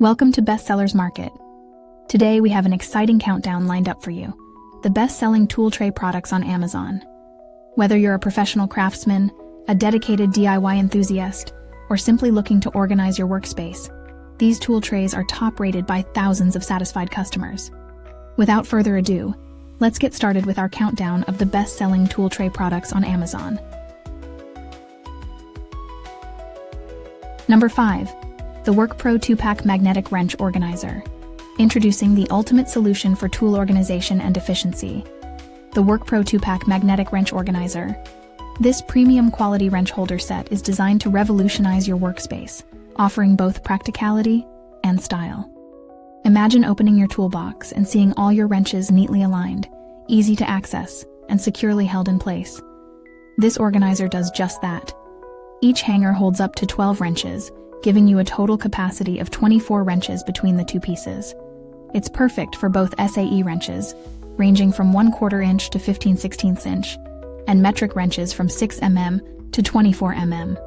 Welcome to Bestsellers Market. Today we have an exciting countdown lined up for you. The best-selling tool tray products on Amazon. Whether you're a professional craftsman, a dedicated DIY enthusiast, or simply looking to organize your workspace, these tool trays are top-rated by thousands of satisfied customers. Without further ado, let's get started with our countdown of the best-selling tool tray products on Amazon. Number 5. The WORKPRO 2-Pack Magnetic Wrench Organizer. Introducing the ultimate solution for tool organization and efficiency. The WORKPRO 2-Pack Magnetic Wrench Organizer. This premium quality wrench holder set is designed to revolutionize your workspace, offering both practicality and style. Imagine opening your toolbox and seeing all your wrenches neatly aligned, easy to access, and securely held in place. This organizer does just that. Each hanger holds up to 12 wrenches, giving you a total capacity of 24 wrenches between the two pieces. It's perfect for both SAE wrenches, ranging from 1/4 inch to 15/16 inch, and metric wrenches from 6 mm to 24 mm.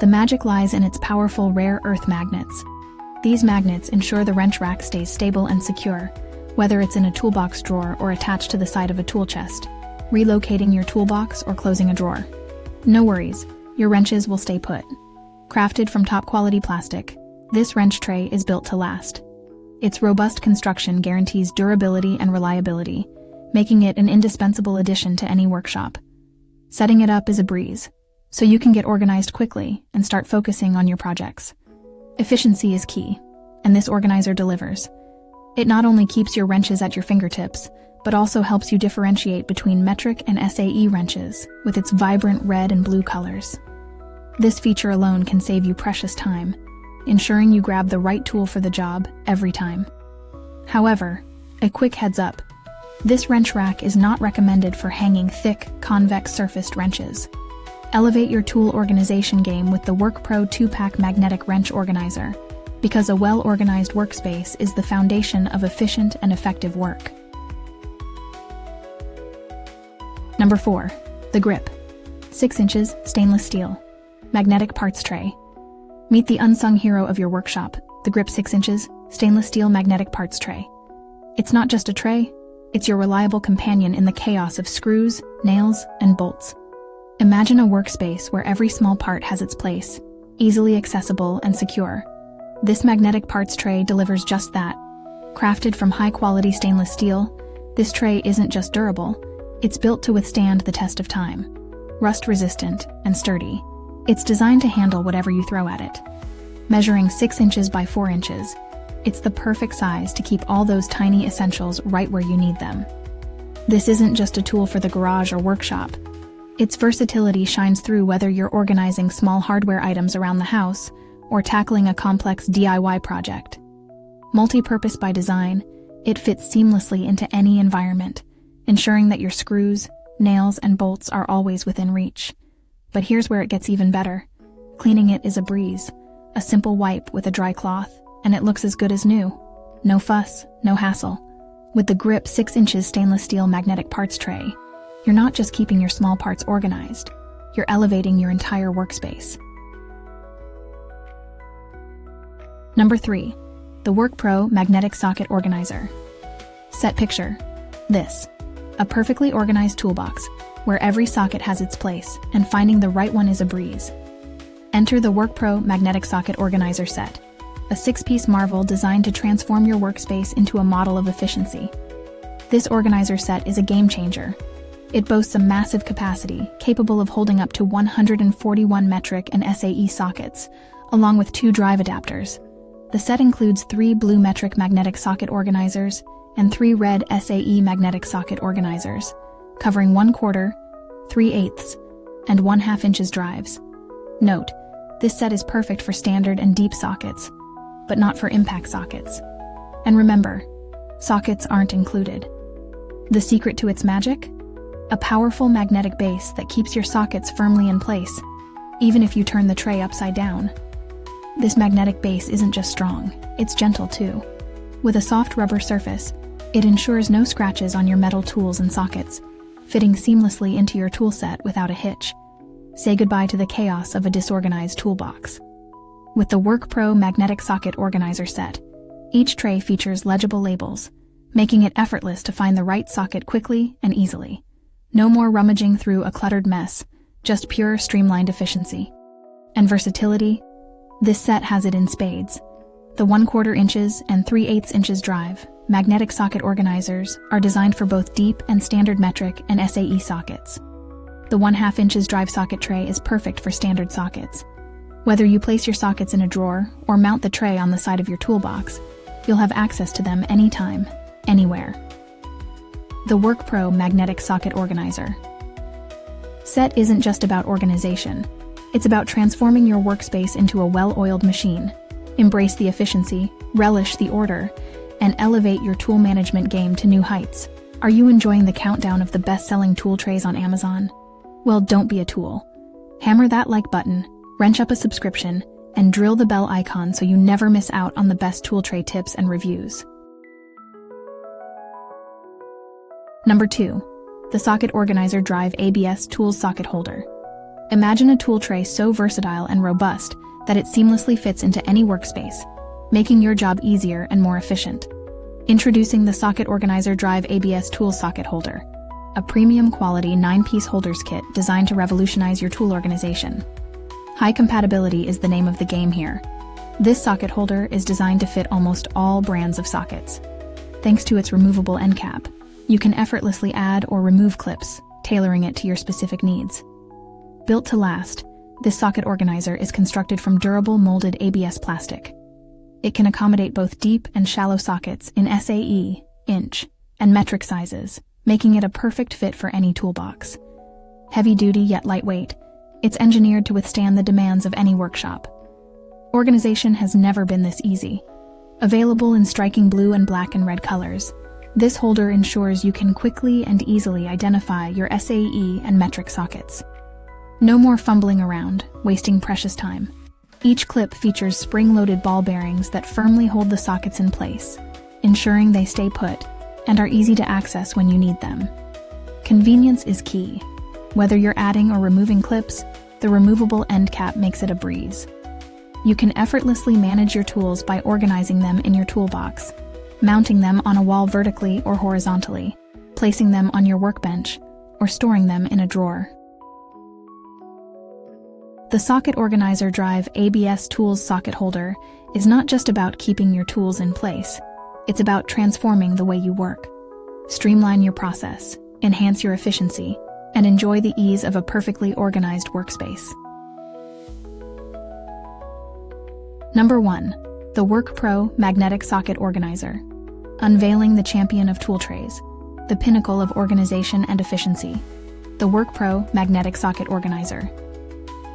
The magic lies in its powerful rare earth magnets. These magnets ensure the wrench rack stays stable and secure, whether it's in a toolbox drawer or attached to the side of a tool chest, relocating your toolbox or closing a drawer. No worries, your wrenches will stay put. Crafted from top-quality plastic, this wrench tray is built to last. Its robust construction guarantees durability and reliability, making it an indispensable addition to any workshop. Setting it up is a breeze, so you can get organized quickly and start focusing on your projects. Efficiency is key, and this organizer delivers. It not only keeps your wrenches at your fingertips, but also helps you differentiate between metric and SAE wrenches with its vibrant red and blue colors. This feature alone can save you precious time, ensuring you grab the right tool for the job every time. However, a quick heads up, this wrench rack is not recommended for hanging thick, convex-surfaced wrenches. Elevate your tool organization game with the WORKPRO 2-Pack Magnetic Wrench Organizer, because a well-organized workspace is the foundation of efficient and effective work. Number 4. The Grip. 6 inches stainless steel. Magnetic parts tray. Meet the unsung hero of your workshop, the Grip 6 inches stainless steel magnetic parts tray. It's not just a tray, it's your reliable companion in the chaos of screws, nails, and bolts. Imagine a workspace where every small part has its place, easily accessible and secure. This magnetic parts tray delivers just that. Crafted from high-quality stainless steel, this tray isn't just durable, it's built to withstand the test of time. Rust-resistant and sturdy, it's designed to handle whatever you throw at it. Measuring 6 inches by 4 inches, it's the perfect size to keep all those tiny essentials right where you need them. This isn't just a tool for the garage or workshop. Its versatility shines through whether you're organizing small hardware items around the house or tackling a complex DIY project. Multi-purpose by design, it fits seamlessly into any environment, ensuring that your screws, nails, and bolts are always within reach. But here's where it gets even better. Cleaning it is a breeze. A simple wipe with a dry cloth, and it looks as good as new. No fuss, no hassle. With the Grip 6 inches stainless steel magnetic parts tray, you're not just keeping your small parts organized, you're elevating your entire workspace. Number 3. The WORKPRO Magnetic Socket Organizer. Set picture this. A perfectly organized toolbox, where every socket has its place, and finding the right one is a breeze. Enter the WORKPRO Magnetic Socket Organizer set, a 6-piece marvel designed to transform your workspace into a model of efficiency. This organizer set is a game changer. It boasts a massive capacity, capable of holding up to 141 metric and SAE sockets, along with 2 drive adapters. The set includes 3 blue metric magnetic socket organizers and 3 red SAE magnetic socket organizers, covering 1/4, 3/8, and 1/2 inches drives. Note, this set is perfect for standard and deep sockets, but not for impact sockets. And remember, sockets aren't included. The secret to its magic? A powerful magnetic base that keeps your sockets firmly in place, even if you turn the tray upside down. This magnetic base isn't just strong, it's gentle too. With a soft rubber surface, it ensures no scratches on your metal tools and sockets, fitting seamlessly into your tool set without a hitch. Say goodbye to the chaos of a disorganized toolbox. With the WORKPRO Magnetic Socket Organizer set, each tray features legible labels, making it effortless to find the right socket quickly and easily. No more rummaging through a cluttered mess, just pure streamlined efficiency. And versatility? This set has it in spades. The 1/4 inches and 3/8 inches drive magnetic socket organizers are designed for both deep and standard metric and SAE sockets. The 1/2 inches drive socket tray is perfect for standard sockets. Whether you place your sockets in a drawer or mount the tray on the side of your toolbox, you'll have access to them anytime, anywhere. The WORKPRO Magnetic Socket Organizer set isn't just about organization. It's about transforming your workspace into a well-oiled machine. Embrace the efficiency, relish the order, and elevate your tool management game to new heights. Are you enjoying the countdown of the best-selling tool trays on Amazon? Well, don't be a tool. Hammer that like button, wrench up a subscription, and drill the bell icon so you never miss out on the best tool tray tips and reviews. Number 2. The Socket Organizer Drive ABS Tools Socket Holder. Imagine a tool tray so versatile and robust that it seamlessly fits into any workspace, making your job easier and more efficient. Introducing the Socket Organizer Drive ABS Tools Socket Holder, a premium quality 9-piece holders kit designed to revolutionize your tool organization. High compatibility is the name of the game here. This socket holder is designed to fit almost all brands of sockets. Thanks to its removable end cap, you can effortlessly add or remove clips, tailoring it to your specific needs. Built to last, this socket organizer is constructed from durable molded ABS plastic. It can accommodate both deep and shallow sockets in SAE, inch, and metric sizes, making it a perfect fit for any toolbox. Heavy-duty yet lightweight, it's engineered to withstand the demands of any workshop. Organization has never been this easy. Available in striking blue and black and red colors, this holder ensures you can quickly and easily identify your SAE and metric sockets. No more fumbling around, wasting precious time. Each clip features spring-loaded ball bearings that firmly hold the sockets in place, ensuring they stay put and are easy to access when you need them. Convenience is key. Whether you're adding or removing clips, the removable end cap makes it a breeze. You can effortlessly manage your tools by organizing them in your toolbox, mounting them on a wall vertically or horizontally, placing them on your workbench, or storing them in a drawer. The Socket Organizer Drive ABS Tools Socket Holder is not just about keeping your tools in place. It's about transforming the way you work. Streamline your process, enhance your efficiency, and enjoy the ease of a perfectly organized workspace. Number 1. The WORKPRO Magnetic Socket Organizer. Unveiling the champion of tool trays, the pinnacle of organization and efficiency. The WORKPRO Magnetic Socket Organizer.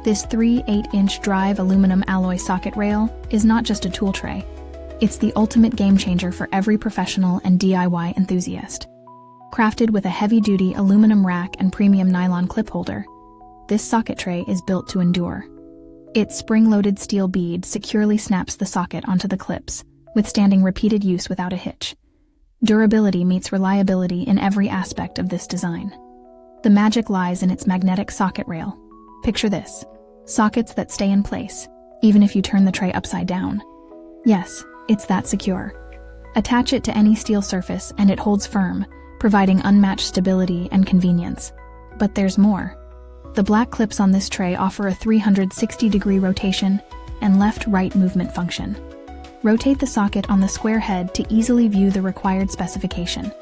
This 3/8-inch drive aluminum alloy socket rail is not just a tool tray. It's the ultimate game changer for every professional and DIY enthusiast. Crafted with a heavy-duty aluminum rack and premium nylon clip holder, this socket tray is built to endure. Its spring-loaded steel bead securely snaps the socket onto the clips, withstanding repeated use without a hitch. Durability meets reliability in every aspect of this design. The magic lies in its magnetic socket rail. Picture this: sockets that stay in place, even if you turn the tray upside down. Yes, it's that secure. Attach it to any steel surface and it holds firm, providing unmatched stability and convenience. But there's more. The black clips on this tray offer a 360-degree rotation and left-right movement function. Rotate the socket on the square head to easily view the required specification.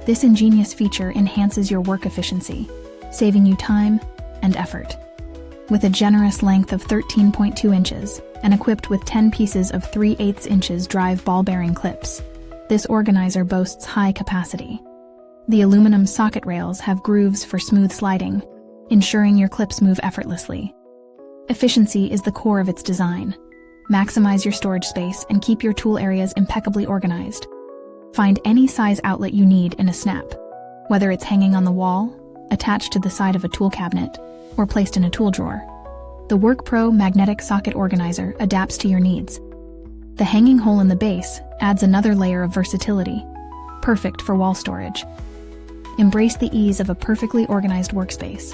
This ingenious feature enhances your work efficiency, saving you time and effort. With a generous length of 13.2 inches and equipped with 10 pieces of 3/8 inches drive ball bearing clips, this organizer boasts high capacity. The aluminum socket rails have grooves for smooth sliding, ensuring your clips move effortlessly. Efficiency is the core of its design. Maximize your storage space and keep your tool areas impeccably organized. Find any size outlet you need in a snap, whether it's hanging on the wall, attached to the side of a tool cabinet, or placed in a tool drawer. The WORKPRO Magnetic Socket Organizer adapts to your needs. The hanging hole in the base adds another layer of versatility, perfect for wall storage. Embrace the ease of a perfectly organized workspace.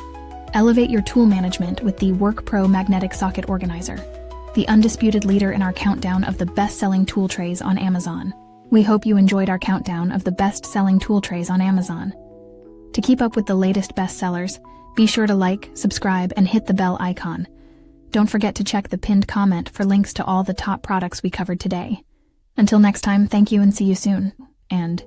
Elevate your tool management with the WORKPRO Magnetic Socket Organizer. the undisputed leader in our countdown of the best-selling tool trays on Amazon. We hope you enjoyed our countdown of the best-selling tool trays on Amazon. To keep up with the latest bestsellers, be sure to like, subscribe, and hit the bell icon. Don't forget to check the pinned comment for links to all the top products we covered today. Until next time, thank you and see you soon. And